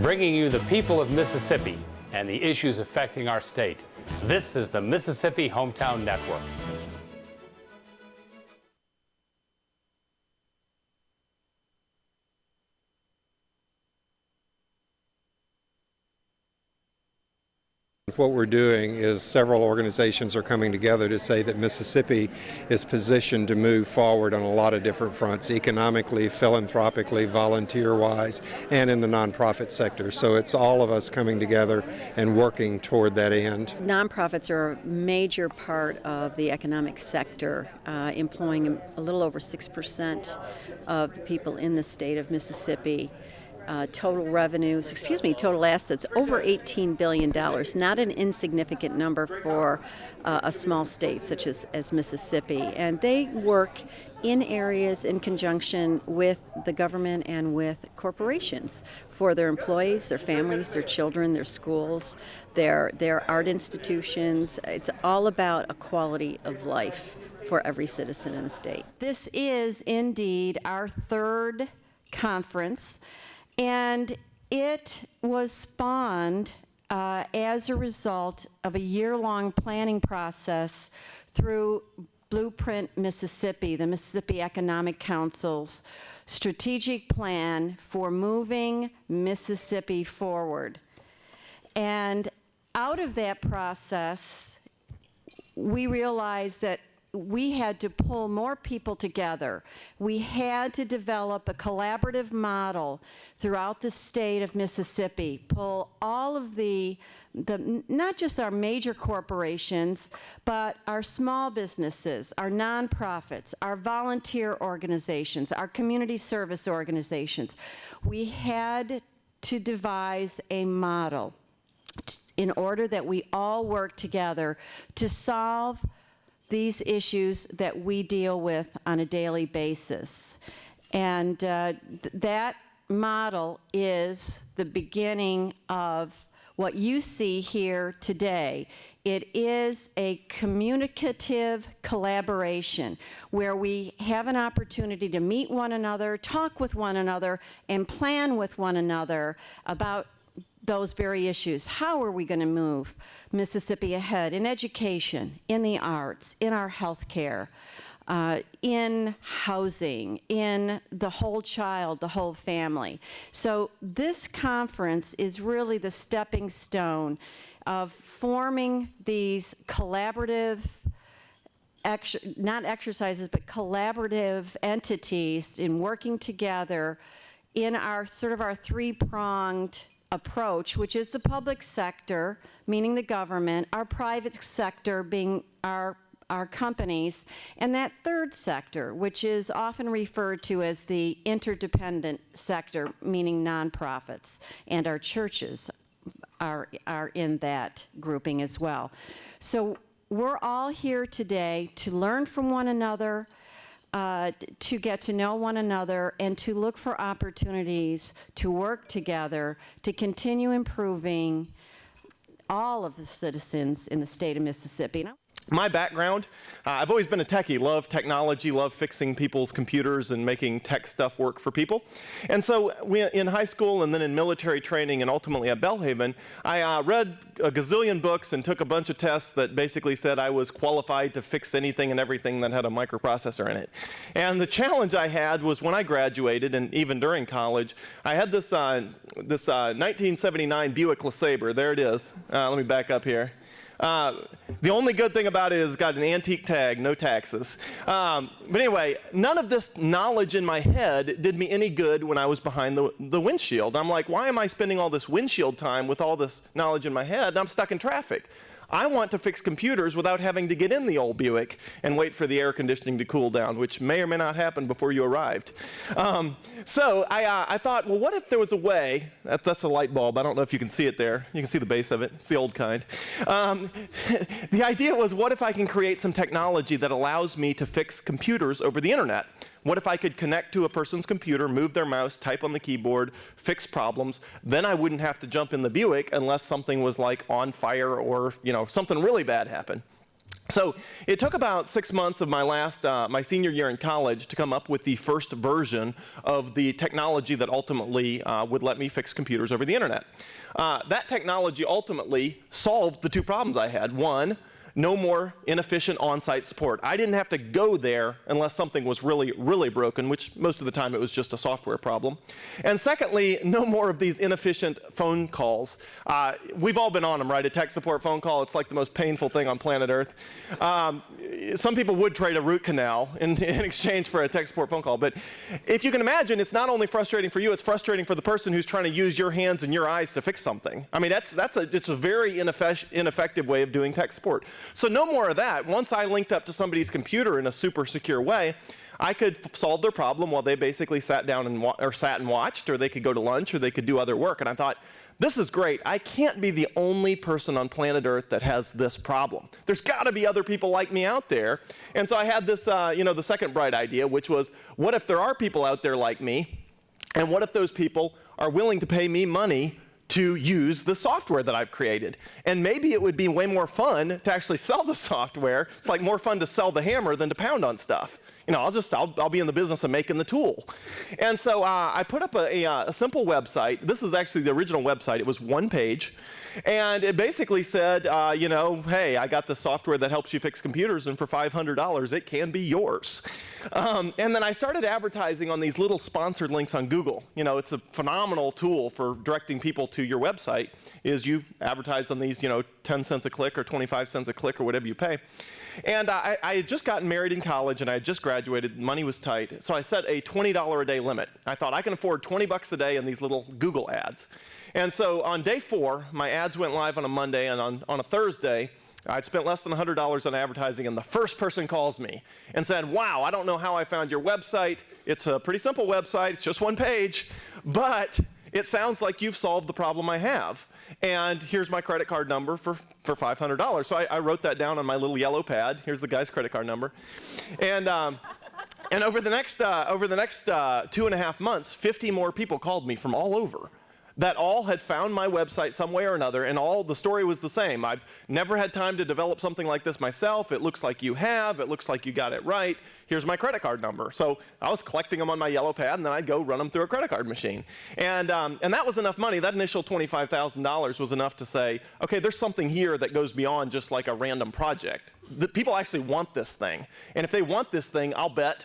bringing you the people of Mississippi and the issues affecting our state. This is the Mississippi Hometown Network. What we're doing is several organizations are coming together to say that Mississippi is positioned to move forward on a lot of different fronts, economically, philanthropically, volunteer-wise, and in the nonprofit sector. So it's all of us coming together and working toward that end. Nonprofits are a major part of the economic sector, employing a little over 6% of the people in the state of Mississippi. Total assets over $18 billion, not an insignificant number for a small state such as Mississippi. And they work in areas in conjunction with the government and with corporations for their employees, their families, their children, their schools, their art institutions. It's all about a quality of life for every citizen in the state. This is indeed our third conference. And it was spawned as a result of a year-long planning process through Blueprint Mississippi, the Mississippi Economic Council's strategic plan for moving Mississippi forward. And out of that process, we realized that we had to pull more people together. We had to develop a collaborative model throughout the state of Mississippi, pull all of the not just our major corporations, but our small businesses, our nonprofits, our volunteer organizations, our community service organizations. We had to devise a model in order that we all work together to solve these issues that we deal with on a daily basis. And that model is the beginning of what you see here today. It is a communicative collaboration where we have an opportunity to meet one another, talk with one another, and plan with one another about those very issues. How are we going to move Mississippi ahead in education, in the arts, in our health care, in housing, in the whole child, the whole family? So this conference is really the stepping stone of forming these collaborative, not exercises, but collaborative entities in working together in our sort of our three-pronged approach, which is the public sector, meaning the government, our private sector being our companies, and that third sector, which is often referred to as the interdependent sector, meaning nonprofits, and our churches are in that grouping as well. So we're all here today to learn from one another, to get to know one another, and to look for opportunities to work together to continue improving all of the citizens in the state of Mississippi. My background, I've always been a techie, love technology, love fixing people's computers and making tech stuff work for people. And so in high school and then in military training and ultimately at Belhaven, I read a gazillion books and took a bunch of tests that basically said I was qualified to fix anything and everything that had a microprocessor in it. And the challenge I had was when I graduated and even during college, I had this 1979 Buick LeSabre. There it is. Let me back up here. The only good thing about it is it's got an antique tag, no taxes. But anyway, none of this knowledge in my head did me any good when I was behind the windshield. I'm like, why am I spending all this windshield time with all this knowledge in my head and I'm stuck in traffic? I want to fix computers without having to get in the old Buick and wait for the air conditioning to cool down, which may or may not happen before you arrived. So I thought, well, what if there was a way, that's a light bulb, I don't know if you can see it there. You can see the base of it, it's the old kind. The idea was, what if I can create some technology that allows me to fix computers over the internet? What if I could connect to a person's computer, move their mouse, type on the keyboard, fix problems? Then I wouldn't have to jump in the Buick unless something was like on fire or something really bad happened. So it took about 6 months of my senior year in college to come up with the first version of the technology that ultimately would let me fix computers over the internet. That technology ultimately solved the two problems I had. One, no more inefficient on-site support. I didn't have to go there unless something was really, really broken, which most of the time it was just a software problem. And secondly, no more of these inefficient phone calls. We've all been on them, right? A tech support phone call, it's like the most painful thing on planet Earth. Some people would trade a root canal in exchange for a tech support phone call. But if you can imagine, it's not only frustrating for you, it's frustrating for the person who's trying to use your hands and your eyes to fix something. I mean, it's a very ineffective way of doing tech support. So no more of that. Once I linked up to somebody's computer in a super secure way, I could solve their problem while they basically sat down and sat and watched, or they could go to lunch, or they could do other work. And I thought, this is great. I can't be the only person on planet Earth that has this problem. There's got to be other people like me out there. And so I had this, the second bright idea, which was, what if there are people out there like me? And what if those people are willing to pay me money to use the software that I've created? And maybe it would be way more fun to actually sell the software. It's like more fun to sell the hammer than to pound on stuff. You know, I'll be in the business of making the tool. And so I put up a simple website. This is actually the original website. It was one page. And it basically said, hey, I got the software that helps you fix computers, and for $500, it can be yours. And then I started advertising on these little sponsored links on Google. You know, it's a phenomenal tool for directing people to your website, is you advertise on these, 10 cents a click or 25 cents a click or whatever you pay. And I had just gotten married in college, and I had just graduated. Money was tight. So I set a $20 a day limit. I thought, I can afford 20 bucks a day in these little Google ads. And so on day 4, my ads went live on a Monday, and on a Thursday, I'd spent less than $100 on advertising, and the first person calls me and said, wow, I don't know how I found your website. It's a pretty simple website. It's just one page. But it sounds like you've solved the problem I have. And here's my credit card number for $500. So I wrote that down on my little yellow pad. Here's the guy's credit card number. And over the next 2.5 months, 50 more people called me from all over that all had found my website some way or another, and all the story was the same. I've never had time to develop something like this myself. It looks like you have. It looks like you got it right. Here's my credit card number. So I was collecting them on my yellow pad, and then I'd go run them through a credit card machine. And that was enough money. That initial $25,000 was enough to say, okay, there's something here that goes beyond just like a random project. The people actually want this thing. And if they want this thing, I'll bet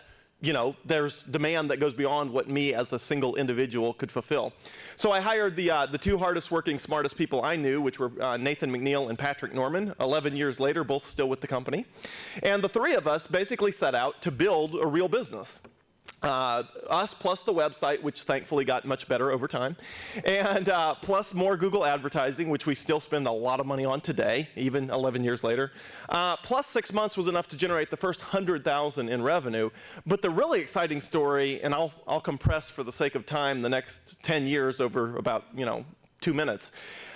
there's demand that goes beyond what me as a single individual could fulfill. So I hired the two hardest working, smartest people I knew, which were Nathan McNeil and Patrick Norman. 11 years later, both still with the company. And the three of us basically set out to build a real business. Us plus the website, which thankfully got much better over time, and plus more Google advertising, which we still spend a lot of money on today, even 11 years later. Plus 6 months was enough to generate the first 100,000 in revenue. But the really exciting story, and I'll compress for the sake of time the next 10 years over about 2 minutes.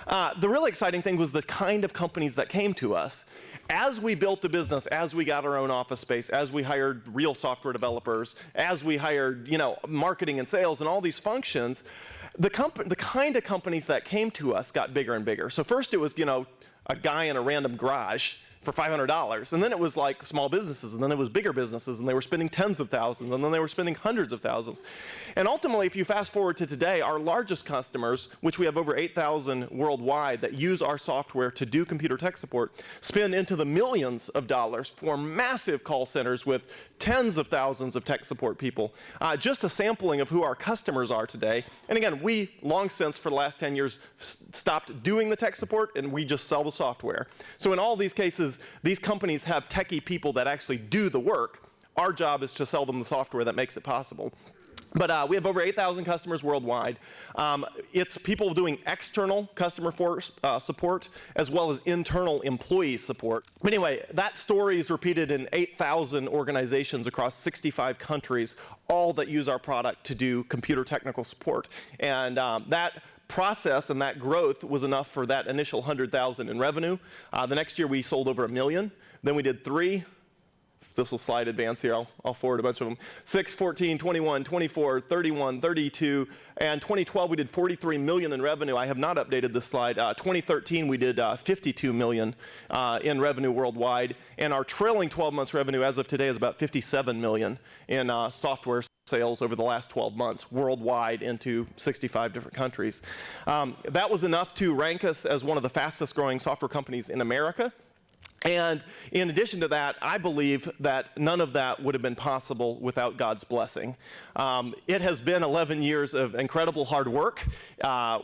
The really exciting thing was the kind of companies that came to us. As we built the business, as we got our own office space, as we hired real software developers, as we hired, marketing and sales and all these functions, the kind of companies that came to us got bigger and bigger. So first it was, a guy in a random garage for $500, and then it was like small businesses, and then it was bigger businesses, and they were spending tens of thousands, and then they were spending hundreds of thousands. And ultimately, if you fast forward to today, our largest customers, which we have over 8,000 worldwide that use our software to do computer tech support, spend into the millions of dollars for massive call centers with tens of thousands of tech support people. Just a sampling of who our customers are today. And again, we long since for the last 10 years stopped doing the tech support, and we just sell the software. So in all these cases, these companies have techie people that actually do the work. Our job is to sell them the software that makes it possible. But we have over 8,000 customers worldwide. It's people doing external customer support as well as internal employee support. But anyway, that story is repeated in 8,000 organizations across 65 countries, all that use our product to do computer technical support. And that process and that growth was enough for that initial 100,000 in revenue. The next year we sold over 1 million. Then we did 3, this will slide advance here. I'll forward a bunch of them. 6, 14, 21, 24, 31, 32, and 2012 we did 43 million in revenue. I have not updated this slide. 2013 we did 52 million in revenue worldwide, and our trailing 12 months revenue as of today is about 57 million in software sales over the last 12 months worldwide into 65 different countries. That was enough to rank us as one of the fastest growing software companies in America. And in addition to that, I believe that none of that would have been possible without God's blessing. It has been 11 years of incredible hard work.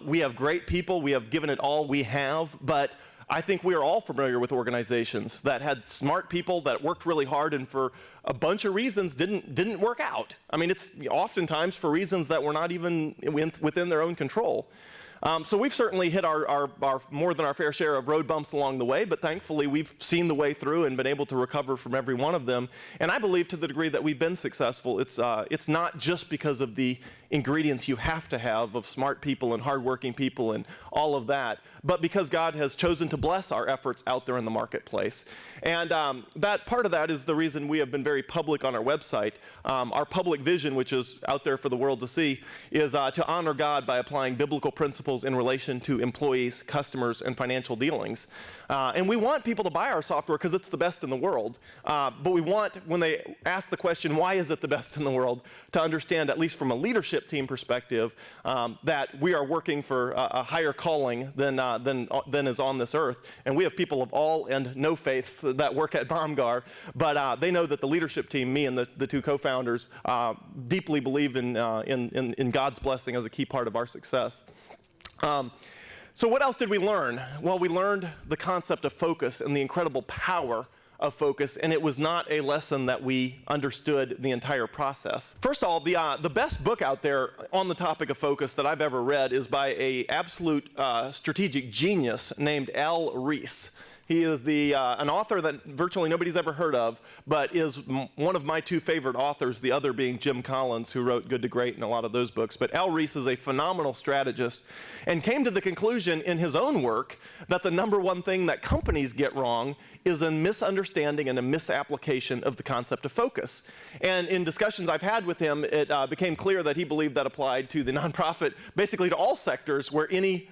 We have great people. We have given it all we have, but I think we are all familiar with organizations that had smart people that worked really hard and for a bunch of reasons didn't work out. I mean, it's oftentimes for reasons that were not even within their own control. So we've certainly hit our more than our fair share of road bumps along the way, but thankfully we've seen the way through and been able to recover from every one of them. And I believe to the degree that we've been successful, it's not just because of the ingredients you have to have of smart people and hardworking people and all of that, but because God has chosen to bless our efforts out there in the marketplace. And that part of that is the reason we have been very public on our website. Our public vision, which is out there for the world to see, is to honor God by applying biblical principles in relation to employees, customers, and financial dealings. And we want people to buy our software because it's the best in the world. But we want, when they ask the question, why is it the best in the world, to understand, at least from a leadership team perspective, that we are working for a higher calling than is on this earth. And we have people of all and no faiths that work at Bomgar, but they know that the leadership team, me and the two co-founders, deeply believe in God's blessing as a key part of our success. So what else did we learn? Well, we learned the concept of focus and the incredible power of focus, and it was not a lesson that we understood the entire process. First of all, the best book out there on the topic of focus that I've ever read is by an absolute strategic genius named Al Ries. He is an author that virtually nobody's ever heard of, but is one of my two favorite authors, the other being Jim Collins, who wrote Good to Great and a lot of those books. But Al Ries is a phenomenal strategist and came to the conclusion in his own work that the number one thing that companies get wrong is a misunderstanding and a misapplication of the concept of focus. And in discussions I've had with him, it became clear that he believed that applied to the nonprofit, basically to all sectors where any,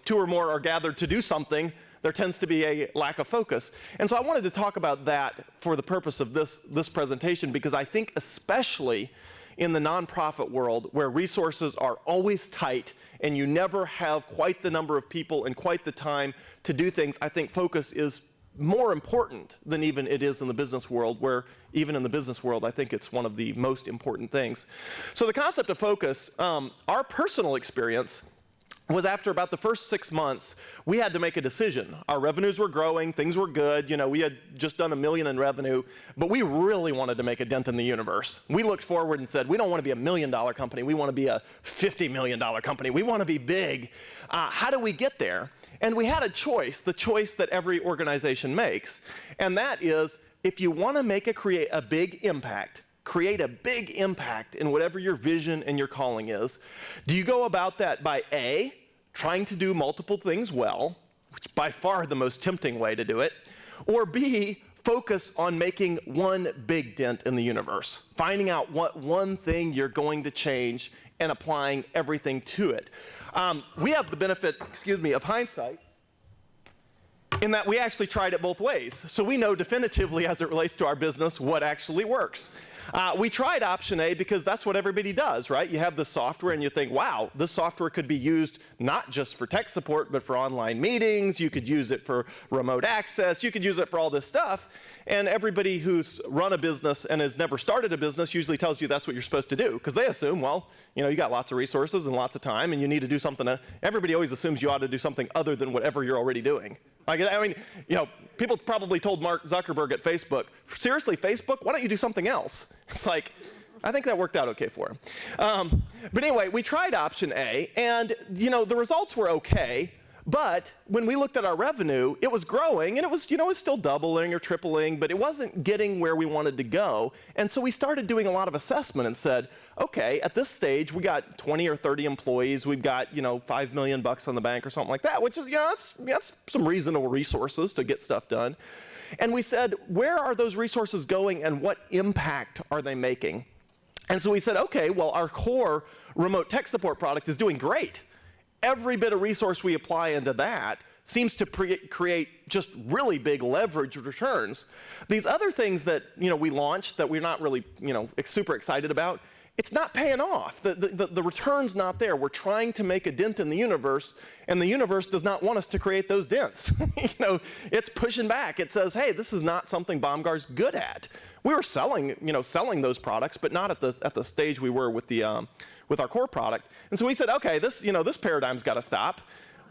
two or more are gathered to do something, there tends to be a lack of focus. And so I wanted to talk about that for the purpose of this presentation, because I think especially in the nonprofit world where resources are always tight and you never have quite the number of people and quite the time to do things, I think focus is more important than even it is in the business world, where even in the business world, I think it's one of the most important things. So the concept of focus, our personal experience was after about the first 6 months, we had to make a decision. Our revenues were growing, things were good, we had just done $1 million in revenue, but we really wanted to make a dent in the universe. We looked forward and said, we don't want to be $1 million company, we want to be a $50 million company, we want to be big. How do we get there? And we had a choice, the choice that every organization makes, and that is, if you want to create a big impact in whatever your vision and your calling is, do you go about that by A, trying to do multiple things well, which by far the most tempting way to do it, or B, focus on making one big dent in the universe, finding out what one thing you're going to change and applying everything to it. We have the benefit, of hindsight, in that we actually tried it both ways. So we know definitively as it relates to our business what actually works. We tried option A because that's what everybody does, right? You have the software and you think, wow, this software could be used not just for tech support, but for online meetings. You could use it for remote access. You could use it for all this stuff. And everybody who's run a business and has never started a business usually tells you that's what you're supposed to do, because they assume, well, you got lots of resources and lots of time and you need to do something. Everybody always assumes you ought to do something other than whatever you're already doing. People probably told Mark Zuckerberg at Facebook, seriously, Facebook, why don't you do something else? It's like, I think that worked out okay for him. But anyway, we tried option A, and the results were okay, But when we looked at our revenue, it was growing, and it was, it was still doubling or tripling, but it wasn't getting where we wanted to go. And so we started doing a lot of assessment and said, okay, at this stage, we got 20 or 30 employees. We've got, $5 million on the bank or something like that, which is, that's some reasonable resources to get stuff done. And we said, where are those resources going and what impact are they making? And so we said, okay, well, our core remote tech support product is doing great. Every bit of resource we apply into that seems to create just really big leverage returns. These other things that we launched that we're not really super excited about, it's not paying off. The return's not there. We're trying to make a dent in the universe, and the universe does not want us to create those dents. It's pushing back. It says, hey, this is not something BOMGAR's good at. We were selling those products, but not at the stage we were with our core product. And so we said, okay, this paradigm's got to stop.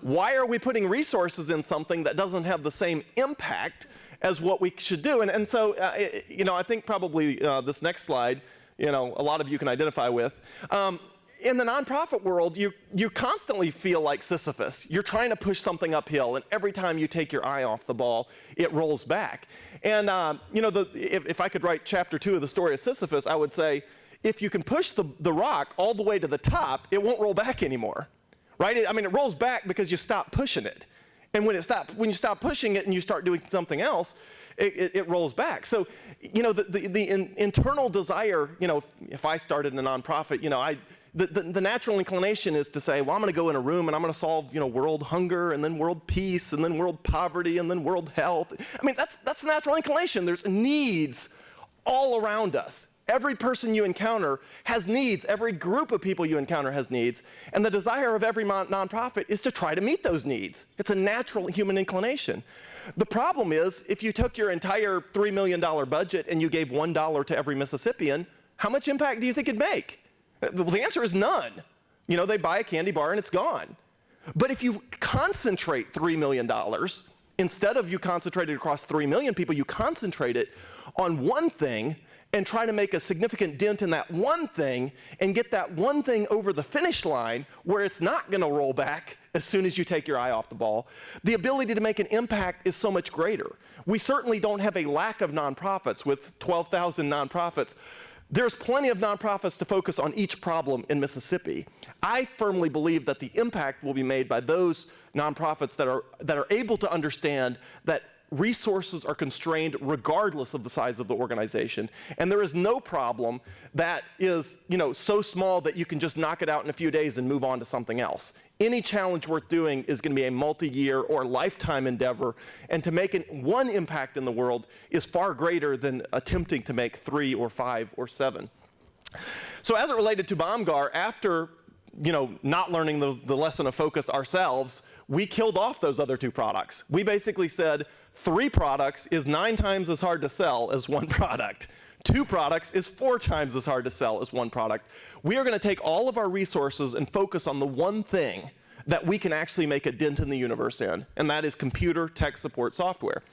Why are we putting resources in something that doesn't have the same impact as what we should do? And so, I think probably this next slide, a lot of you can identify with. In the nonprofit world, you constantly feel like Sisyphus. You're trying to push something uphill, and every time you take your eye off the ball, it rolls back. And if I could write chapter 2 of the story of Sisyphus, I would say, if you can push the rock all the way to the top, it won't roll back anymore, right? It rolls back because you stop pushing it. And when you stop pushing it and you start doing something else, it rolls back. So, the internal desire, if I started a nonprofit, the natural inclination is to say, well, I'm going to go in a room and I'm going to solve, world hunger, and then world peace, and then world poverty, and then world health. That's the natural inclination. There's needs all around us. Every person you encounter has needs. Every group of people you encounter has needs. And the desire of every nonprofit is to try to meet those needs. It's a natural human inclination. The problem is, if you took your entire $3 million budget and you gave $1 to every Mississippian, how much impact do you think it'd make? Well, the answer is none. They buy a candy bar and it's gone. But if you concentrate $3 million, instead of you concentrate it across 3 million people, you concentrate it on one thing and try to make a significant dent in that one thing and get that one thing over the finish line where it's not going to roll back as soon as you take your eye off the ball, the ability to make an impact is so much greater. We certainly don't have a lack of nonprofits with 12,000 nonprofits. There's plenty of nonprofits to focus on each problem in Mississippi. I firmly believe that the impact will be made by those nonprofits that are able to understand that resources are constrained regardless of the size of the organization. And there is no problem that is, so small that you can just knock it out in a few days and move on to something else. Any challenge worth doing is going to be a multi-year or lifetime endeavor, and to make one impact in the world is far greater than attempting to make 3 or 5 or 7. So as it related to BOMGAR, after not learning the lesson of focus ourselves, we killed off those other 2 products. We basically said 3 products is 9 times as hard to sell as 1 product. 2 products is 4 times as hard to sell as 1 product. We are going to take all of our resources and focus on the one thing that we can actually make a dent in the universe in, and that is computer tech support software.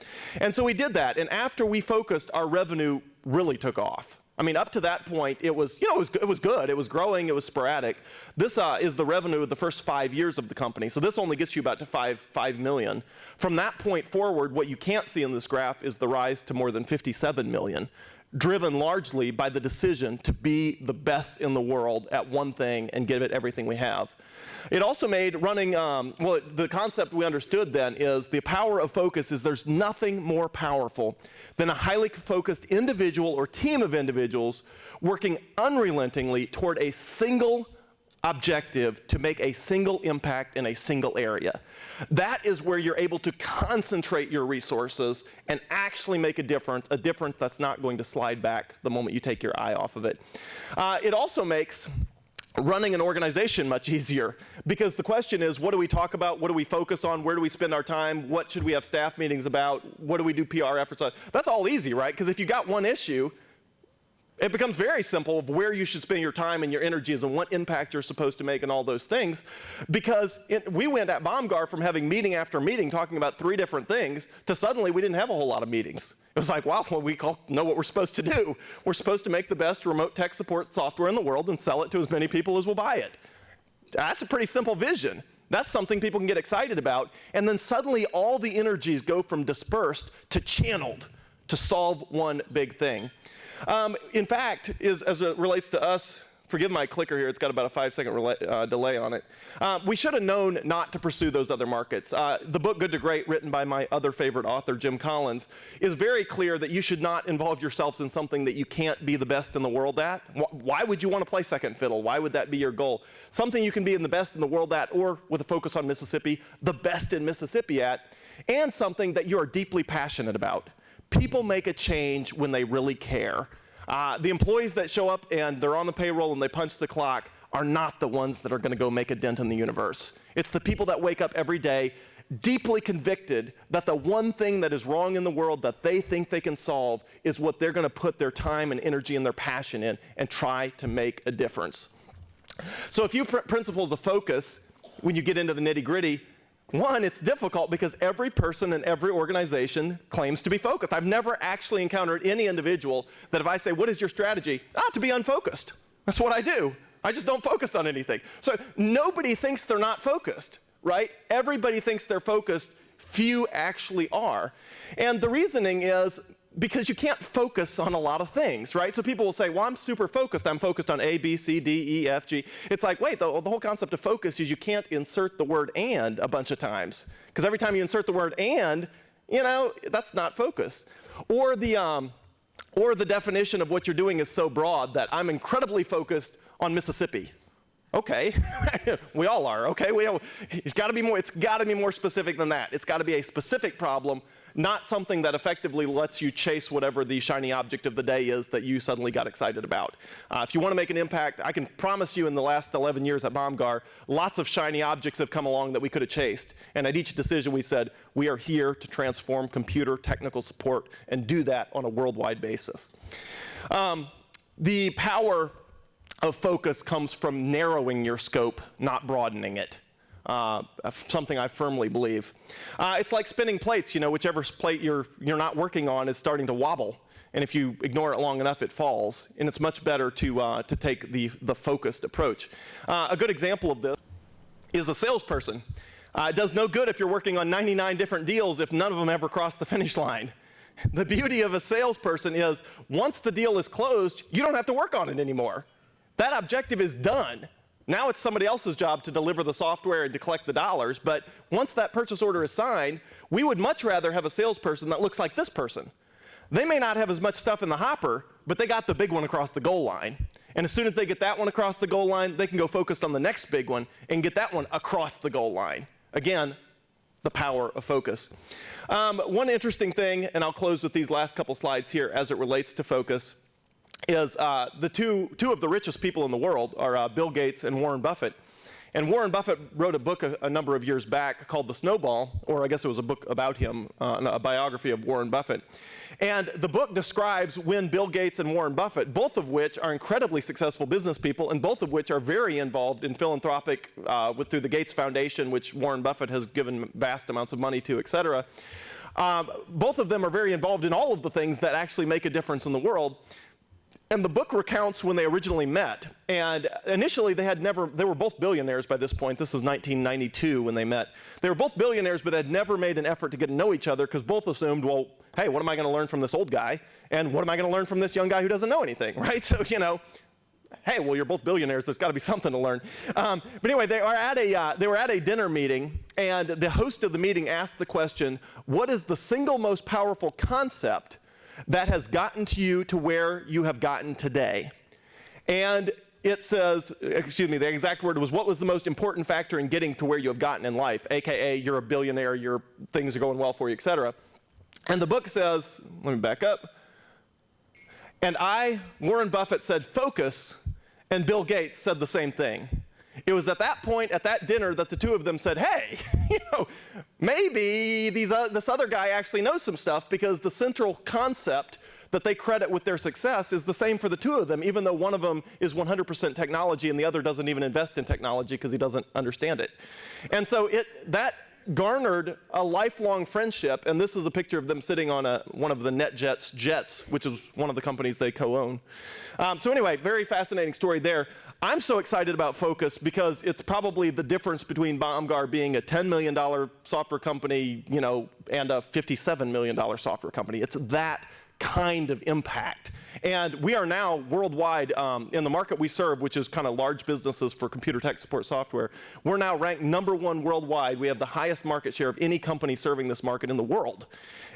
And so we did that, and after we focused, our revenue really took off. Up to that point, it was good. It was growing. It was sporadic. This is the revenue of the first 5 years of the company. So this only gets you about to 5 million. From that point forward, what you can't see in this graph is the rise to more than 57 million, driven largely by the decision to be the best in the world at one thing and give it everything we have. It also made running, the concept we understood then is the power of focus is there's nothing more powerful than a highly focused individual or team of individuals working unrelentingly toward a single objective to make a single impact in a single area. That is where you're able to concentrate your resources and actually make a difference that's not going to slide back the moment you take your eye off of it. It also makes running an organization much easier, because the question is, what do we talk about? What do we focus on? Where do we spend our time? What should we have staff meetings about? What do we do PR efforts on? That's all easy, right? Because if you got one issue, it becomes very simple of where you should spend your time and your energies and what impact you're supposed to make and all those things. Because we went at BOMGAR from having meeting after meeting talking about 3 different things to suddenly we didn't have a whole lot of meetings. It was like, wow, well, we know what we're supposed to do. We're supposed to make the best remote tech support software in the world and sell it to as many people as will buy it. That's a pretty simple vision. That's something people can get excited about. And then suddenly all the energies go from dispersed to channeled to solve one big thing. In fact, as it relates to us, forgive my clicker here, it's got about a 5-second delay on it. We should have known not to pursue those other markets. The book Good to Great, written by my other favorite author, Jim Collins, is very clear that you should not involve yourselves in something that you can't be the best in the world at. Why would you want to play second fiddle? Why would that be your goal? Something you can be in the best in the world at, or with a focus on Mississippi, the best in Mississippi at, and something that you are deeply passionate about. People make a change when they really care. The employees that show up and they're on the payroll and they punch the clock are not the ones that are going to go make a dent in the universe. It's the people that wake up every day deeply convicted that the one thing that is wrong in the world that they think they can solve is what they're going to put their time and energy and their passion in and try to make a difference. So a few principles of focus when you get into the nitty-gritty. One, it's difficult because every person in every organization claims to be focused. I've never actually encountered any individual that if I say, what is your strategy? To be unfocused. That's what I do. I just don't focus on anything. So nobody thinks they're not focused, right? Everybody thinks they're focused. Few actually are. And the reasoning is because you can't focus on a lot of things, right? So people will say, well, I'm super focused. I'm focused on A, B, C, D, E, F, G. It's like, wait, the whole concept of focus is you can't insert the word and a bunch of times. Because every time you insert the word and, that's not focus. Or the definition of what you're doing is so broad that I'm incredibly focused on Mississippi. Okay, we all are, okay? It's got to be more specific than that. It's got to be a specific problem, not something that effectively lets you chase whatever the shiny object of the day is that you suddenly got excited about. If you want to make an impact, I can promise you in the last 11 years at Bomgar, lots of shiny objects have come along that we could have chased. And at each decision we said, we are here to transform computer technical support and do that on a worldwide basis. The power of focus comes from narrowing your scope, not broadening it. Something I firmly believe. It's like spinning plates, whichever plate you're not working on is starting to wobble. And if you ignore it long enough, it falls. And it's much better to take the focused approach. A good example of this is a salesperson. It does no good if you're working on 99 different deals if none of them ever cross the finish line. The beauty of a salesperson is once the deal is closed, you don't have to work on it anymore. That objective is done. Now it's somebody else's job to deliver the software and to collect the dollars, but once that purchase order is signed, we would much rather have a salesperson that looks like this person. They may not have as much stuff in the hopper, but they got the big one across the goal line. And as soon as they get that one across the goal line, they can go focused on the next big one and get that one across the goal line. Again, the power of focus. One interesting thing, and I'll close with these last couple slides here as it relates to focus, is the two of the richest people in the world are Bill Gates and Warren Buffett. And Warren Buffett wrote a book a number of years back called The Snowball, or I guess it was a book about him, a biography of Warren Buffett. And the book describes when Bill Gates and Warren Buffett, both of which are incredibly successful business people, and both of which are very involved in philanthropic, through the Gates Foundation, which Warren Buffett has given vast amounts of money to, et cetera. Both of them are very involved in all of the things that actually make a difference in the world. And the book recounts when they originally met. And initially they were both billionaires by this point. This was 1992 when they met. They were both billionaires, but had never made an effort to get to know each other because both assumed, well, hey, what am I going to learn from this old guy? And what am I going to learn from this young guy who doesn't know anything, right? So, hey, well, you're both billionaires. There's got to be something to learn. But anyway, they were at a dinner meeting, and the host of the meeting asked the question, what is the single most powerful concept that has gotten to you to where you have gotten today? And it says, the exact word was, what was the most important factor in getting to where you have gotten in life? AKA, you're a billionaire, things are going well for you, et cetera. And the book says, let me back up. And Warren Buffett said focus, and Bill Gates said the same thing. It was at that point, at that dinner, that the two of them said, hey, maybe this other guy actually knows some stuff, because the central concept that they credit with their success is the same for the two of them, even though one of them is 100% technology and the other doesn't even invest in technology because he doesn't understand it. And so that garnered a lifelong friendship, and this is a picture of them sitting on one of the NetJets jets, which is one of the companies they co-own. So anyway, very fascinating story there. I'm so excited about Focus because it's probably the difference between Baumgart being a $10 million software company, you know, and a $57 million software company. It's that kind of impact. And we are now worldwide in the market we serve, which is kind of large businesses for computer tech support software. We're now ranked #1 worldwide. We have the highest market share of any company serving this market in the world.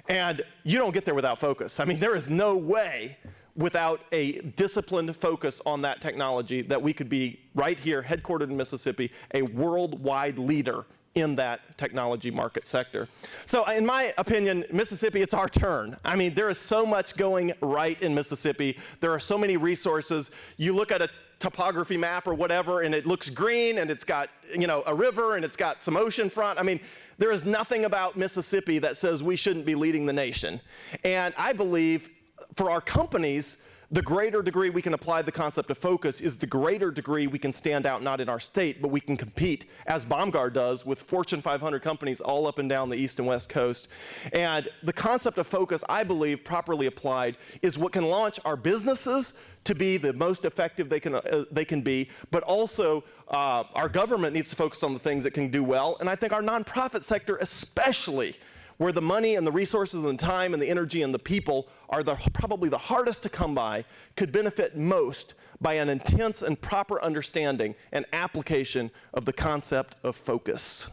And you don't get there without focus. I mean, there is no way without a disciplined focus on that technology that we could be right here, headquartered in Mississippi, a worldwide leader in that technology market sector. So in my opinion, Mississippi, it's our turn. I mean, there is so much going right in Mississippi. There are so many resources. You look at a topography map or whatever, and it looks green, and it's got, you know, a river, and it's got some ocean front. I mean, there is nothing about Mississippi that says we shouldn't be leading the nation. And I believe for our companies, the greater degree we can apply the concept of focus is the greater degree we can stand out not in our state, but we can compete, as Baumgart does, with Fortune 500 companies all up and down the East and West Coast. And the concept of focus, I believe, properly applied, is what can launch our businesses to be the most effective they can be, but also our government needs to focus on the things that can do well, and I think our nonprofit sector especially, where the money and the resources and the time and the energy and the people are probably the hardest to come by, could benefit most by an intense and proper understanding and application of the concept of focus.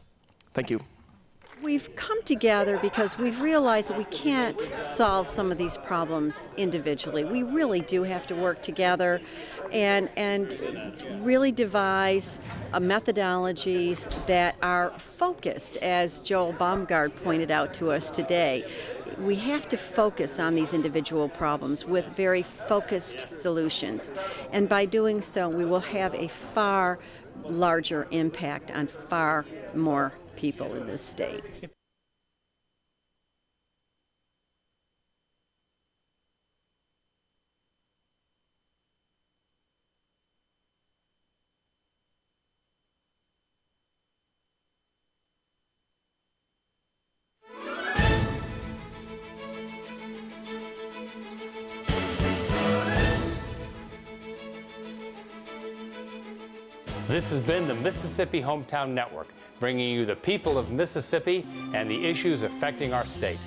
Thank you. We've come together because we've realized that we can't solve some of these problems individually. We really do have to work together and really devise methodologies that are focused, as Joel Baumgart pointed out to us today. We have to focus on these individual problems with very focused solutions. And by doing so, we will have a far larger impact on far more people in this state. This has been the Mississippi Hometown Network, bringing you the people of Mississippi and the issues affecting our state.